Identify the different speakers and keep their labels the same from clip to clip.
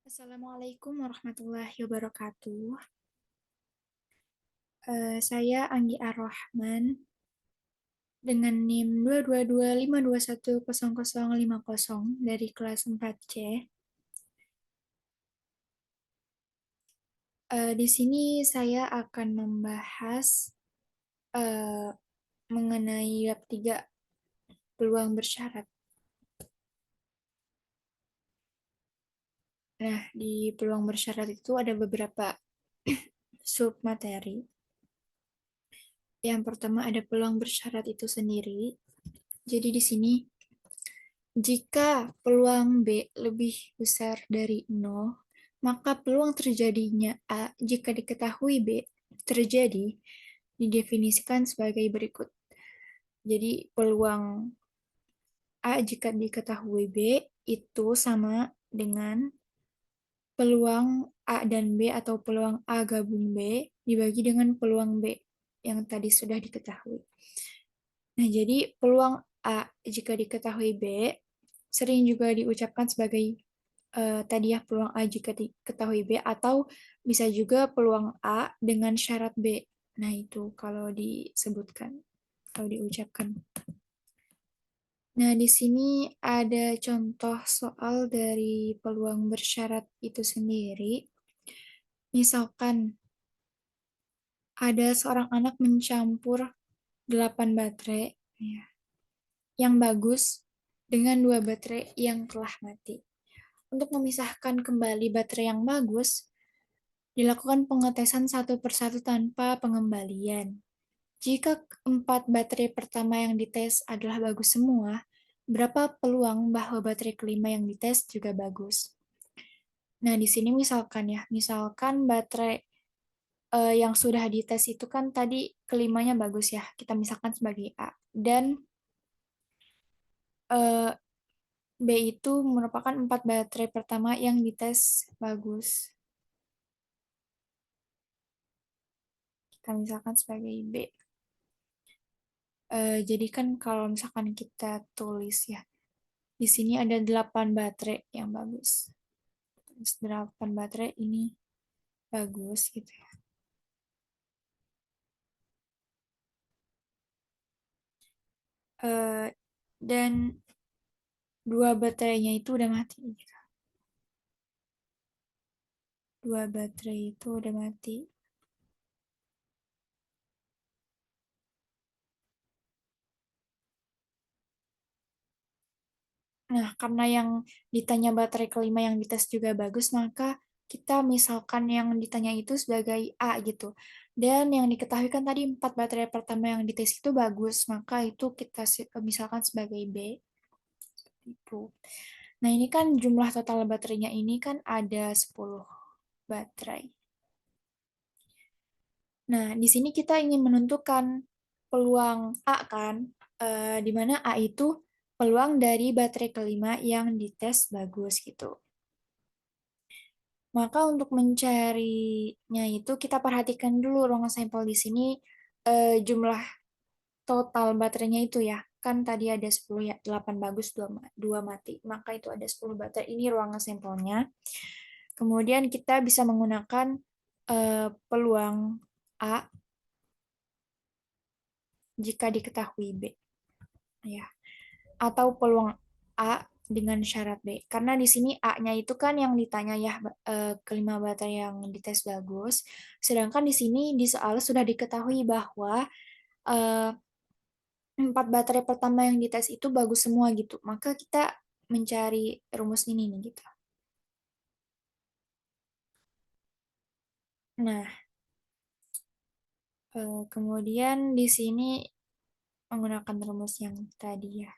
Speaker 1: Assalamualaikum warahmatullahi wabarakatuh. Saya Anggi Ar-Rahman dengan NIM 22252100050 dari kelas 4C. Di sini saya akan membahas eh, mengenai bab 3 peluang bersyarat. Nah, di peluang bersyarat itu ada beberapa sub materi. Yang pertama ada peluang bersyarat itu sendiri. Jadi di sini jika peluang B lebih besar dari 0, maka peluang terjadinya A jika diketahui B terjadi didefinisikan sebagai berikut. Jadi peluang A jika diketahui B itu sama dengan peluang A dan B atau peluang A gabung B dibagi dengan peluang B yang tadi sudah diketahui. Nah, jadi peluang A jika diketahui B sering juga diucapkan sebagai tadi ya peluang A jika diketahui B atau bisa juga peluang A dengan syarat B. Nah, itu kalau disebutkan, kalau diucapkan. Nah, di sini ada contoh soal dari peluang bersyarat itu sendiri. Misalkan ada seorang anak mencampur 8 baterai ya, yang bagus dengan 2 baterai yang telah mati. Untuk memisahkan kembali baterai yang bagus, dilakukan pengetesan satu persatu tanpa pengembalian. Jika 4 baterai pertama yang dites adalah bagus semua, berapa peluang bahwa baterai kelima yang dites juga bagus? Nah, di sini misalkan ya, misalkan baterai yang sudah dites itu kan tadi kelimanya bagus ya, kita misalkan sebagai A. Dan eh, B itu merupakan 4 baterai pertama yang dites bagus. Kita misalkan sebagai B. Jadi kan kalau misalkan kita tulis ya, di sini ada 8 baterai yang bagus. Terus 8 baterai ini bagus gitu ya. Eh, dan 2 baterainya itu udah mati gitu. 2 baterai itu udah mati. Nah, karena yang ditanya baterai kelima yang dites juga bagus, maka kita misalkan yang ditanya itu sebagai A gitu. Dan yang diketahui kan tadi 4 baterai pertama yang dites itu bagus, maka itu kita misalkan sebagai B. Itu. Nah, ini kan jumlah total baterainya ini kan ada 10 baterai. Nah, di sini kita ingin menentukan peluang A kan, di mana A itu peluang dari baterai kelima yang dites bagus gitu. Maka untuk mencarinya itu kita perhatikan dulu ruangan sampel di sini jumlah total baterainya itu ya. Kan tadi ada 10 ya, 8 bagus, 2 mati. Maka itu ada 10 baterai. Ini ruangan sampelnya. Kemudian kita bisa menggunakan peluang A jika diketahui B ya. Atau peluang A dengan syarat B. Karena di sini A-nya itu kan yang ditanya ya kelima baterai yang dites bagus. Sedangkan di sini di soal sudah diketahui bahwa eh, 4 baterai pertama yang dites itu bagus semua gitu. Maka kita mencari rumus ini nih gitu. Nah, kemudian di sini menggunakan rumus yang tadi ya.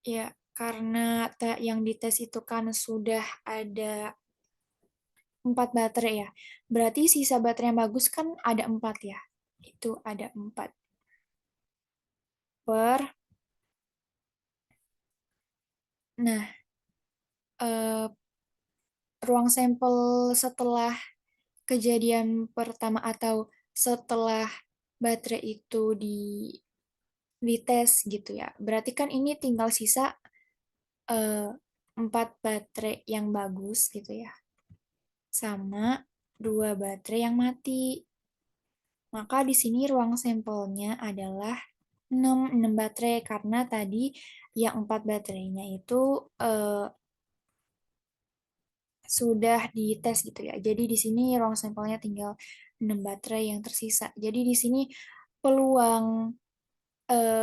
Speaker 1: Ya, karena yang dites itu kan sudah ada 4 baterai ya. Berarti sisa baterai yang bagus kan ada 4 ya. Itu ada 4 per. Nah, eh, ruang sampel setelah kejadian pertama atau setelah baterai itu dites gitu ya. Berarti kan ini tinggal sisa eh, 4 baterai yang bagus gitu ya, sama 2 baterai yang mati. Maka di sini ruang sampelnya adalah 6 baterai karena tadi yang 4 baterainya itu eh, sudah dites gitu ya. Jadi di sini ruang sampelnya tinggal 6 baterai yang tersisa. Jadi di sini peluang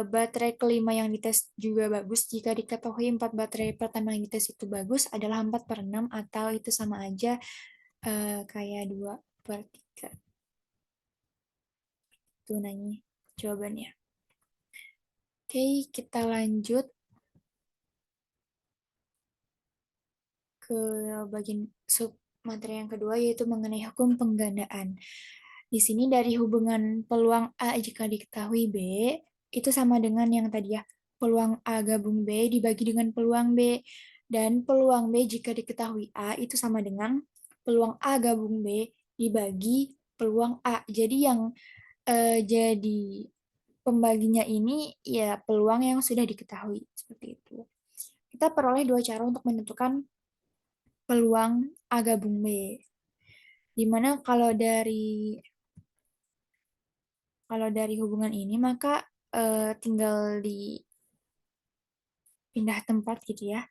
Speaker 1: baterai kelima yang dites juga bagus. Jika diketahui 4 baterai pertama yang dites itu bagus adalah 4/6 atau itu sama aja kayak 2/3. Itu nanya jawabannya. Oke, kita lanjut ke bagian sub materi yang kedua yaitu mengenai hukum penggandaan. Di sini dari hubungan peluang A jika diketahui B itu sama dengan yang tadi ya. Peluang A gabung B dibagi dengan peluang B dan peluang B jika diketahui A itu sama dengan peluang A gabung B dibagi peluang A. Jadi yang jadi pembaginya ini ya peluang yang sudah diketahui seperti itu. Kita peroleh dua cara untuk menentukan peluang A gabung B. Dimana kalau dari hubungan ini maka tinggal dipindah tempat gitu ya.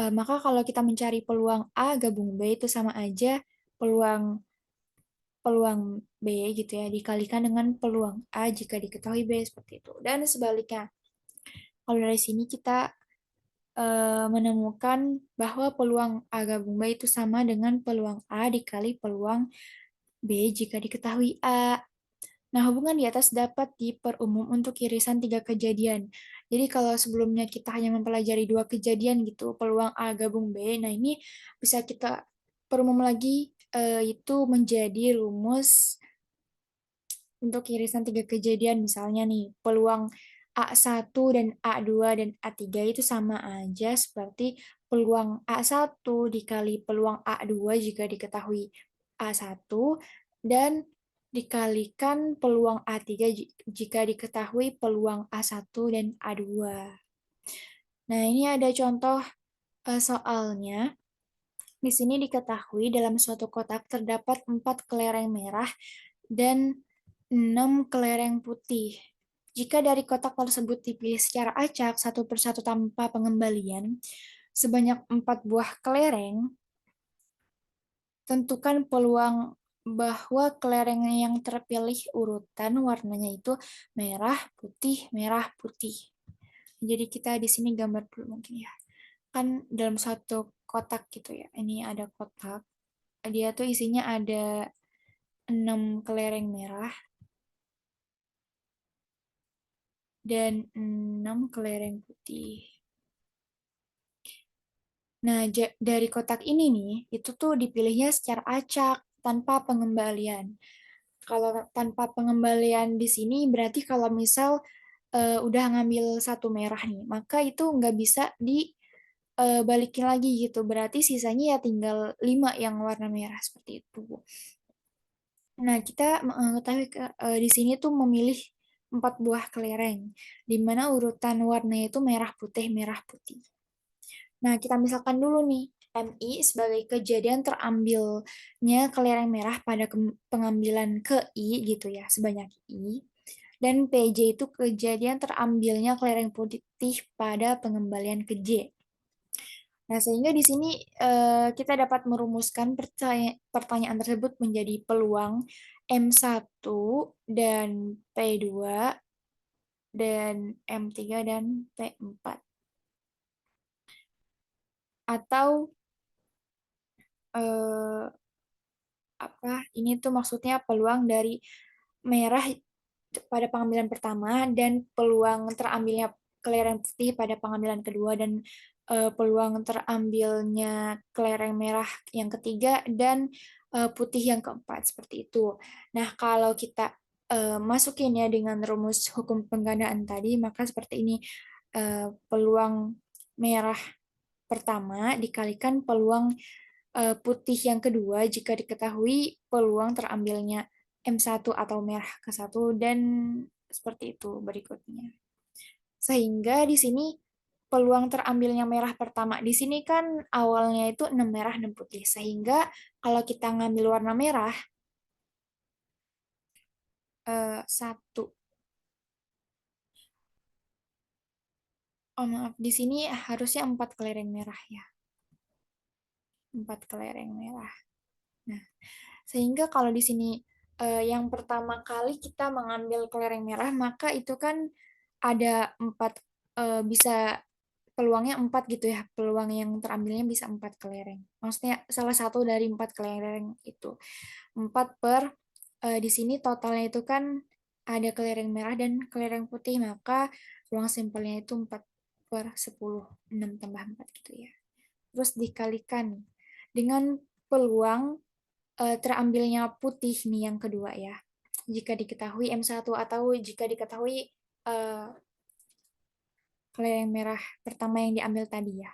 Speaker 1: Maka kalau kita mencari peluang A gabung B itu sama aja peluang peluang B gitu ya dikalikan dengan peluang A jika diketahui B seperti itu. Dan sebaliknya, kalau dari sini kita menemukan bahwa peluang A gabung B itu sama dengan peluang A dikali peluang B jika diketahui A. Nah, hubungan di atas dapat diperumum untuk irisan tiga kejadian. Jadi kalau sebelumnya kita hanya mempelajari dua kejadian gitu, peluang A gabung B, nah ini bisa kita perumum lagi itu menjadi rumus untuk irisan tiga kejadian. Misalnya nih, peluang A1 dan A2 dan A3 itu sama aja seperti peluang A1 dikali peluang A2 jika diketahui A1 dan dikalikan peluang A3 jika diketahui peluang A1 dan A2. Nah, ini ada contoh soalnya. Di sini diketahui dalam suatu kotak terdapat 4 kelereng merah dan 6 kelereng putih. Jika dari kotak tersebut dipilih secara acak satu persatu tanpa pengembalian, sebanyak 4 buah kelereng, tentukan peluang bahwa kelereng yang terpilih urutan warnanya itu merah, putih, merah, putih. Jadi kita di sini gambar dulu mungkin ya. Kan dalam satu kotak gitu ya. Ini ada kotak. Dia tuh isinya ada 6 kelereng merah dan 6 kelereng putih. Nah, dari kotak ini nih, itu tuh dipilihnya secara acak, tanpa pengembalian. Kalau tanpa pengembalian di sini berarti kalau misal udah ngambil satu merah nih, maka itu nggak bisa dibalikin lagi gitu. Berarti sisanya ya tinggal 5 yang warna merah seperti itu. Nah, kita mengetahui di sini tuh memilih 4 buah kelereng, di mana urutan warnanya itu merah putih, merah putih. Nah, kita misalkan dulu nih, MI sebagai kejadian terambilnya kelereng merah pada pengambilan ke I gitu ya, sebanyak I. Dan PJ itu kejadian terambilnya kelereng putih pada pengembalian ke J. Nah, sehingga di sini kita dapat merumuskan pertanyaan tersebut menjadi peluang M1 dan P2 dan M3 dan P4. Atau eh, apa ini tuh maksudnya peluang dari merah pada pengambilan pertama dan peluang terambilnya kelereng putih pada pengambilan kedua dan peluang terambilnya kelereng merah yang ketiga dan putih yang keempat seperti itu. Nah, kalau kita masukin ya dengan rumus hukum penggandaan tadi, maka seperti ini peluang merah pertama dikalikan peluang putih yang kedua jika diketahui peluang terambilnya M1 atau merah ke satu dan seperti itu berikutnya. Sehingga di sini peluang terambilnya merah pertama di sini kan awalnya itu 6 merah 6 putih. Sehingga kalau kita ngambil warna merah, satu, oh maaf, di sini harusnya 4 kelereng merah ya. 4 kelereng merah. Nah, sehingga kalau di sini yang pertama kali kita mengambil kelereng merah, maka itu kan ada 4, bisa peluangnya 4 gitu ya. Peluang yang terambilnya bisa 4 kelereng. Maksudnya salah satu dari 4 kelereng itu. 4 per, di sini totalnya itu kan ada kelereng merah dan kelereng putih, maka peluang simpelnya itu 4 per 10, 6 tambah 4 gitu ya. Terus dikalikan dengan peluang terambilnya putih nih yang kedua ya. Jika diketahui M1 atau jika diketahui eh, kelereng merah pertama yang diambil tadi ya.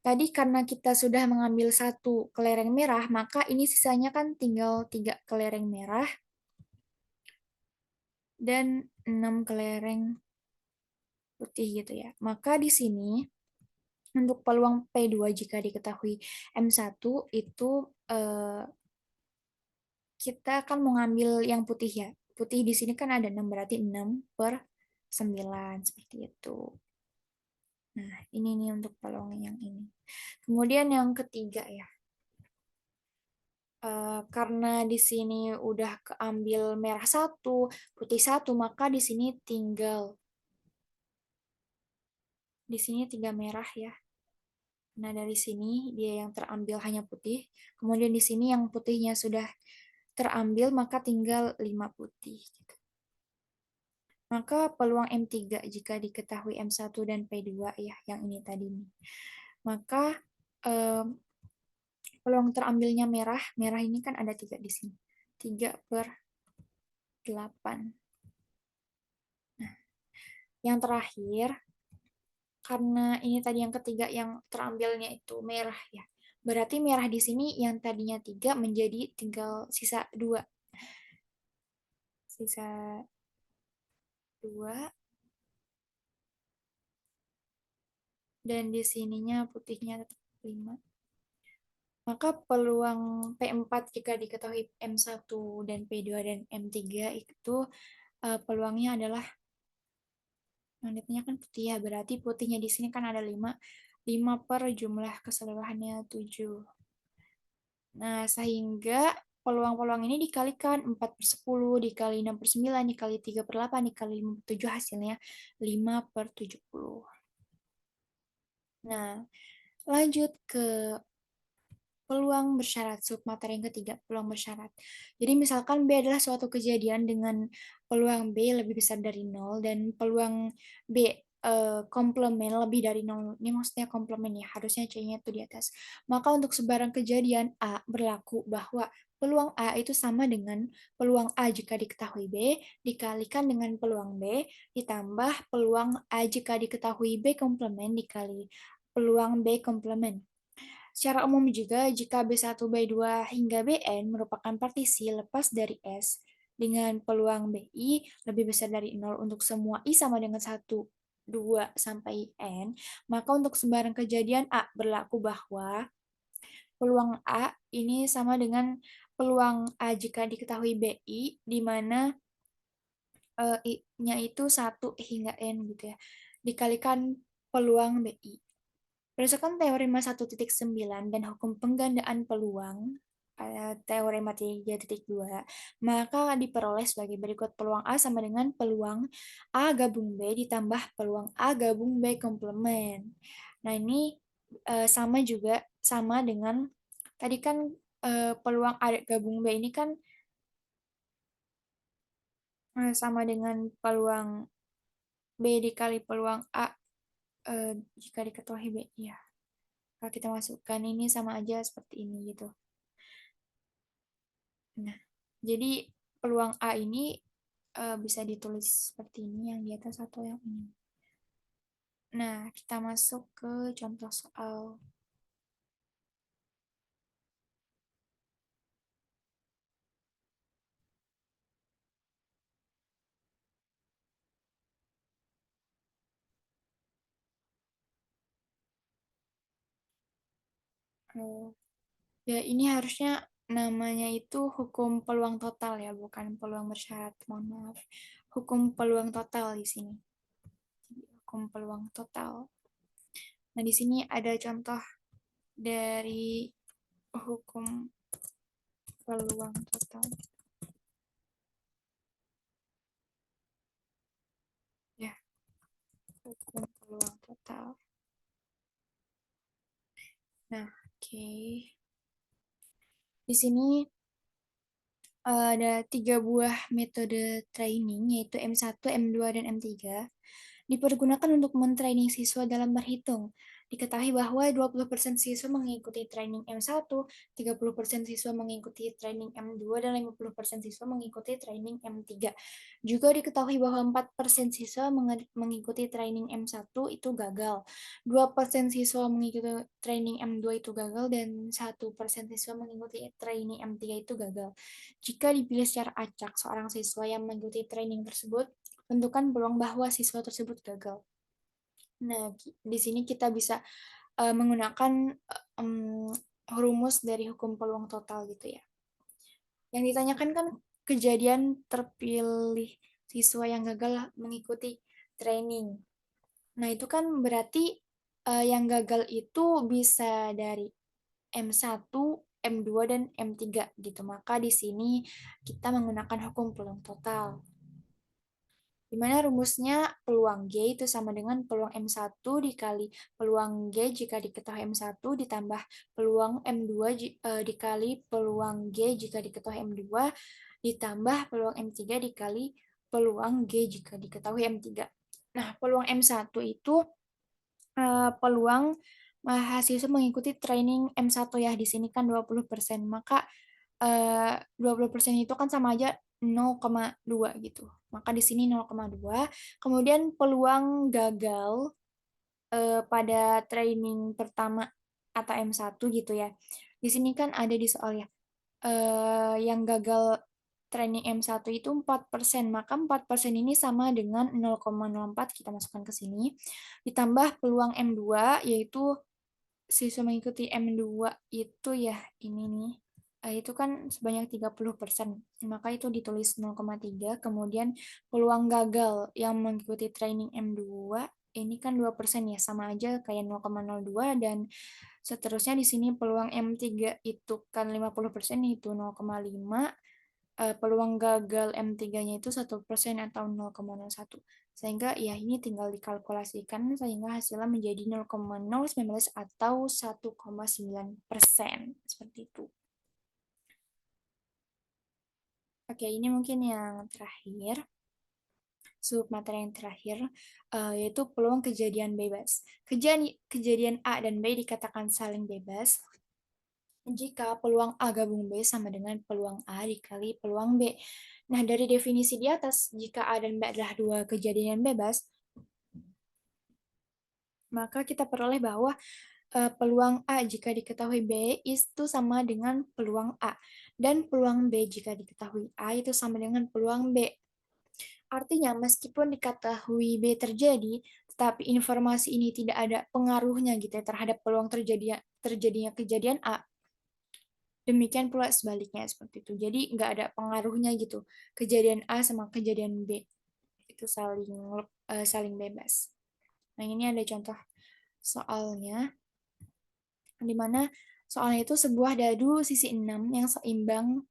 Speaker 1: Tadi karena kita sudah mengambil satu kelereng merah, maka ini sisanya kan tinggal 3 kelereng merah dan 6 kelereng putih gitu ya. Maka di sini untuk peluang P2 jika diketahui M1 itu eh, kita kan mau ngambil yang putih ya. Putih di sini kan ada 6 berarti 6 per 9 seperti itu. Nah, ini nih untuk peluang yang ini. Kemudian yang ketiga ya. Karena di sini udah keambil merah satu, putih satu, maka di sini tinggal di sini 3 merah ya. Nah, dari sini dia yang terambil hanya putih. Kemudian di sini yang putihnya sudah terambil, maka tinggal 5 putih. Maka peluang M3 jika diketahui M1 dan P2 ya, yang ini tadi nih. Maka em, peluang terambilnya merah, merah ini kan ada 3 di sini. 3/8. Nah, yang terakhir, karena ini tadi yang ketiga yang terambilnya itu merah ya. Berarti merah di sini yang tadinya 3 menjadi tinggal sisa 2. Sisa 2 dan di sininya putihnya tetap 5. Maka peluang P4 jika diketahui M1 dan P2 dan M3 itu peluangnya adalah mandatnya kan putih ya, berarti putihnya di sini kan ada 5. 5 per jumlah keseluruhannya 7. Nah, sehingga peluang-peluang ini dikalikan 4 per 10, dikali 6 per 9, dikali 3 per 8, dikali 5 per 7 hasilnya 5 per 70. Nah, lanjut ke peluang bersyarat, submateri yang ketiga, peluang bersyarat. Jadi misalkan B adalah suatu kejadian dengan peluang B lebih besar dari nol dan peluang B komplement lebih dari nol. Ini maksudnya komplement ya, harusnya C-nya itu di atas. Maka untuk sebarang kejadian A berlaku bahwa peluang A itu sama dengan peluang A jika diketahui B dikalikan dengan peluang B ditambah peluang A jika diketahui B komplement dikali peluang B komplement. Secara umum juga, jika B1, B2, hingga Bn merupakan partisi lepas dari S dengan peluang Bi lebih besar dari nol untuk semua I sama dengan 1, 2, sampai N, maka untuk sembarang kejadian A berlaku bahwa peluang A ini sama dengan peluang A jika diketahui Bi, di mana I-nya itu 1 hingga N gitu ya, dikalikan peluang Bi. Berdasarkan teorema 1.9 dan hukum penggandaan peluang, teorema 3.2, maka diperoleh sebagai berikut peluang A sama dengan peluang A gabung B ditambah peluang A gabung B komplement. Nah, ini sama juga, sama dengan tadi kan peluang A gabung B ini kan sama dengan peluang B dikali peluang A jika diketahui B. Ya, kalau kita masukkan ini sama aja seperti ini gitu. Nah, jadi peluang A ini bisa ditulis seperti ini yang di atas atau yang ini. Nah, kita masuk ke contoh soal. Oh, ya ini harusnya namanya itu hukum peluang total ya, bukan peluang bersyarat. Mohon maaf. Hukum peluang total di sini. Hukum peluang total. Nah, di sini ada contoh dari hukum peluang total. Ya, hukum peluang total. Nah, oke. Di sini ada 3 buah metode training, yaitu M1, M2, dan M3. Dipergunakan untuk mentraining siswa dalam berhitung. Diketahui bahwa 20% siswa mengikuti training M1, 30% siswa mengikuti training M2, dan 50% siswa mengikuti training M3. Juga diketahui bahwa 4% siswa mengikuti training M1 itu gagal, 2% siswa mengikuti training M2 itu gagal, dan 1% siswa mengikuti training M3 itu gagal. Jika dipilih secara acak seorang siswa yang mengikuti training tersebut, tentukan peluang bahwa siswa tersebut gagal. Nah, di sini kita bisa menggunakan rumus dari hukum peluang total gitu ya. Yang ditanyakan kan kejadian terpilih siswa yang gagal mengikuti training. Nah, itu kan berarti yang gagal itu bisa dari M1, M2, dan M3 gitu. Maka di sini kita menggunakan hukum peluang total. Di mana rumusnya peluang G itu sama dengan peluang M1 dikali peluang G jika diketahui M1 ditambah peluang M2 dikali peluang G jika diketahui M2 ditambah peluang M3 dikali peluang G jika diketahui M3. Nah, peluang M1 itu peluang mahasiswa mengikuti training M1 ya. Di sini kan 20%. Maka 20% itu kan sama aja 0,2 gitu. Maka di sini 0,2. Kemudian peluang gagal pada training pertama atau M1 gitu ya. Di sini kan ada di soal ya. Yang gagal training M1 itu 4%, maka 4% ini sama dengan 0,04 kita masukkan ke sini. Ditambah peluang M2 yaitu siswa mengikuti M2 itu ya ini nih. Itu kan sebanyak 30%. Maka itu ditulis 0,3. Kemudian peluang gagal yang mengikuti training M2 ini kan 2% ya, sama aja kayak 0,02 dan seterusnya di sini peluang M3 itu kan 50% itu 0,5. Peluang gagal M3-nya itu 1% atau 0,01. Sehingga ya ini tinggal dikalkulasikan sehingga hasilnya menjadi 0,019 atau 1,9%. Seperti itu. Oke, ini mungkin yang terakhir. Submateri yang terakhir, yaitu peluang kejadian bebas. Kejadian A dan B dikatakan saling bebas jika peluang A gabung B sama dengan peluang A dikali peluang B. Nah, dari definisi di atas, jika A dan B adalah dua kejadian bebas, maka kita peroleh bahwa peluang A jika diketahui B itu sama dengan peluang A. Dan peluang B jika diketahui A itu sama dengan peluang B. Artinya, meskipun diketahui B terjadi, tetapi informasi ini tidak ada pengaruhnya gitu ya terhadap peluang terjadinya kejadian A, demikian pula sebaliknya seperti itu. Jadi nggak ada pengaruhnya gitu. Kejadian A sama kejadian B itu saling bebas. Nah, ini ada contoh soalnya di mana soalnya itu sebuah dadu sisi 6 yang seimbang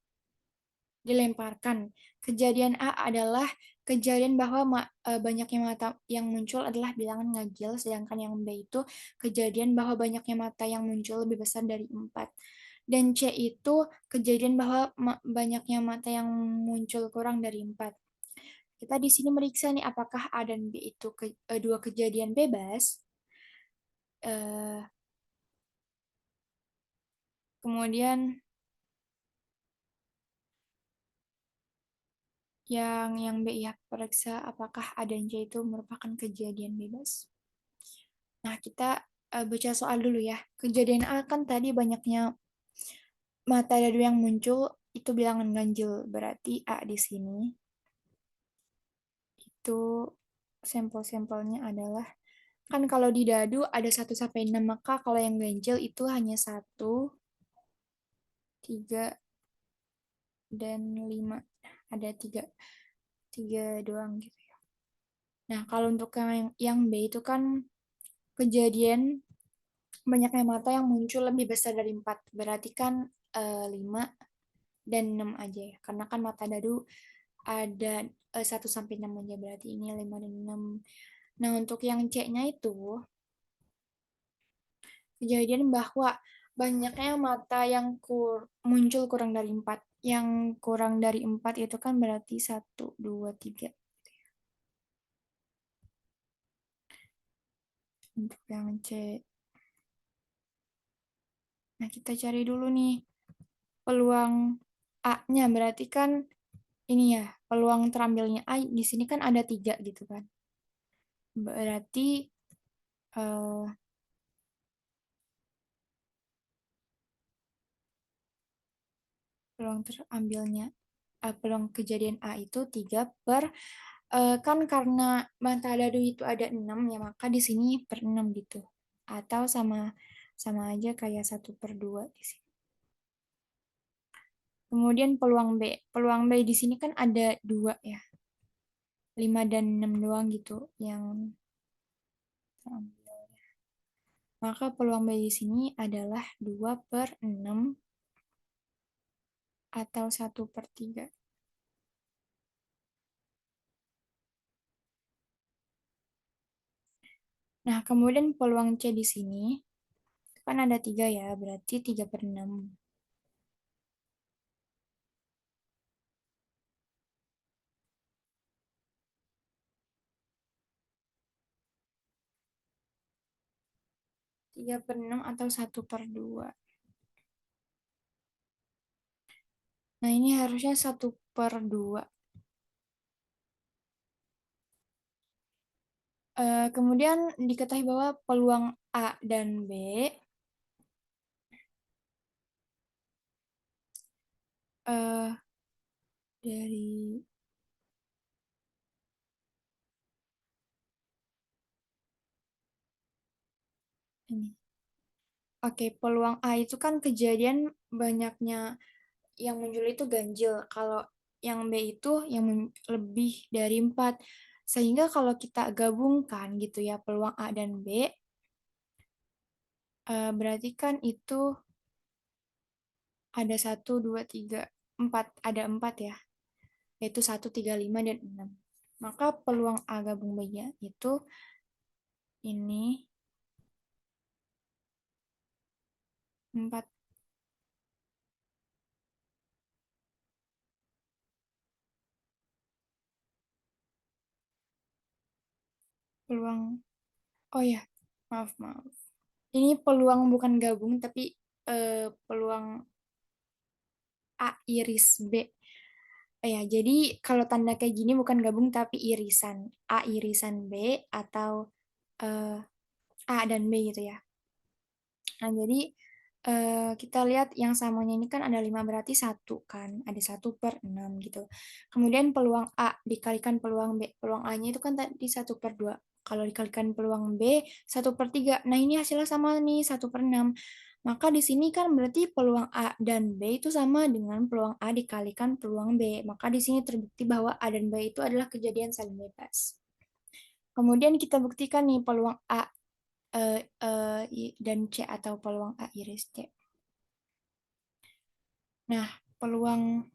Speaker 1: dilemparkan. Kejadian A adalah kejadian bahwa banyaknya mata yang muncul adalah bilangan ganjil, sedangkan yang B itu kejadian bahwa banyaknya mata yang muncul lebih besar dari 4. Dan C itu kejadian bahwa banyaknya mata yang muncul kurang dari 4. Kita di sini meriksa nih apakah A dan B itu dua kejadian bebas. Eh, Kemudian yang B ya periksa apakah A dan C itu merupakan kejadian bebas. Nah, kita baca soal dulu ya. Kejadian A kan tadi banyaknya mata dadu yang muncul itu bilangan ganjil. Berarti A di sini itu sampel-sampelnya adalah Kan kalau di dadu ada 1 sampai 6, maka kalau yang ganjil itu hanya 1, 3, dan 5. Ada tiga, tiga doang gitu ya. Nah, kalau untuk yang B itu kan kejadian banyaknya mata yang muncul lebih besar dari 4. Berarti kan 5 dan 6 aja ya. Karena kan mata dadu ada 1 sampai 6 aja. Berarti ini 5 dan 6. Nah, untuk yang C-nya itu kejadian bahwa banyaknya mata yang muncul kurang dari 4. Yang kurang dari 4 itu kan berarti 1, 2, 3. Untuk yang C. Nah, kita cari dulu nih peluang A-nya. Berarti kan ini ya, peluang terambilnya A di sini kan ada 3 gitu kan. Berarti eh, peluang terambilnya peluang kejadian A itu 3 per kan karena mata dadu itu ada 6 ya, maka di sini per 6 gitu. Atau sama sama aja kayak 1/2 di sini. Kemudian peluang B. Peluang B di sini kan ada 2 ya. 5 dan 6 doang gitu yang terambil. Maka peluang B di sini adalah 2/6 atau 1/3. Nah, kemudian peluang C di sini kan ada 3 ya, berarti 3/6. 3/6 atau 1/2. Nah, ini harusnya 1/2. Kemudian diketahui bahwa peluang A dan B eh, dari ini. Oke, peluang A itu kan kejadian banyaknya yang muncul itu ganjil. Kalau yang B itu yang lebih dari 4. Sehingga kalau kita gabungkan gitu ya peluang A dan B, berarti kan itu ada 1, 2, 3, 4. Ada 4 ya, yaitu 1, 3, 5, dan 6. Maka peluang A gabung B-nya itu ini 4 peluang. Oh ya, maaf, maaf. Ini peluang bukan gabung, tapi peluang A iris B. Ya, jadi kalau tanda kayak gini bukan gabung tapi irisan. A irisan B atau eh, A dan B gitu ya. Nah, jadi kita lihat yang samanya ini kan ada 5 berarti 1 kan. Ada 1/6 gitu. Kemudian peluang A dikalikan peluang B. Peluang A-nya itu kan tadi 1/2. Kalau dikalikan peluang B 1/3. Nah, ini hasilnya sama nih 1/6. Maka di sini kan berarti peluang A dan B itu sama dengan peluang A dikalikan peluang B. Maka di sini terbukti bahwa A dan B itu adalah kejadian saling bebas. Kemudian kita buktikan nih peluang A dan C atau peluang A iris C. Nah, peluang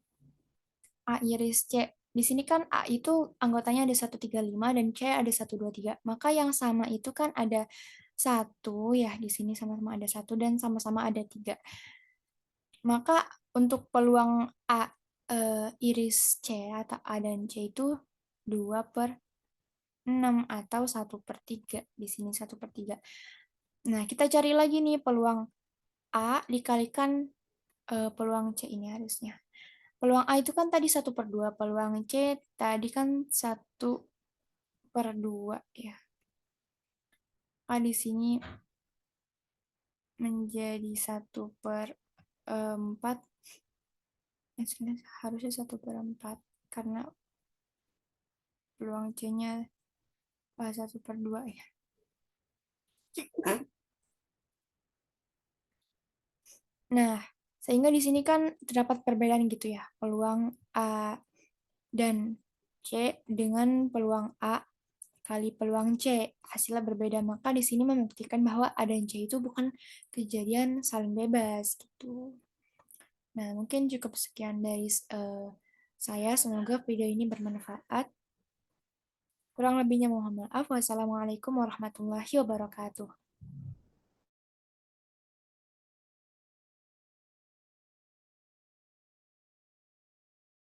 Speaker 1: A iris C. Di sini kan A itu anggotanya ada 1, 3, 5 dan C ada 1, 2, 3. Maka yang sama itu kan ada 1 ya, di sini sama-sama ada 1 dan sama-sama ada 3. Maka untuk peluang A iris C atau A dan C itu 2/6 atau 1/3. Di sini 1/3. Nah, kita cari lagi nih peluang A dikalikan peluang C ini harusnya. Peluang A itu kan tadi 1/2, peluang C tadi kan 1/2 ya. A di sini menjadi 1/4. Harusnya 1/4 karena peluang C-nya 1/2 ya. Nah, sehingga di sini kan terdapat perbedaan gitu ya, peluang A dan C dengan peluang A kali peluang C. Hasilnya berbeda, maka di sini membuktikan bahwa A dan C itu bukan kejadian saling bebas gitu. Nah, mungkin cukup sekian dari saya. Semoga video ini bermanfaat. Kurang lebihnya mohon maaf. Wassalamualaikum warahmatullahi wabarakatuh.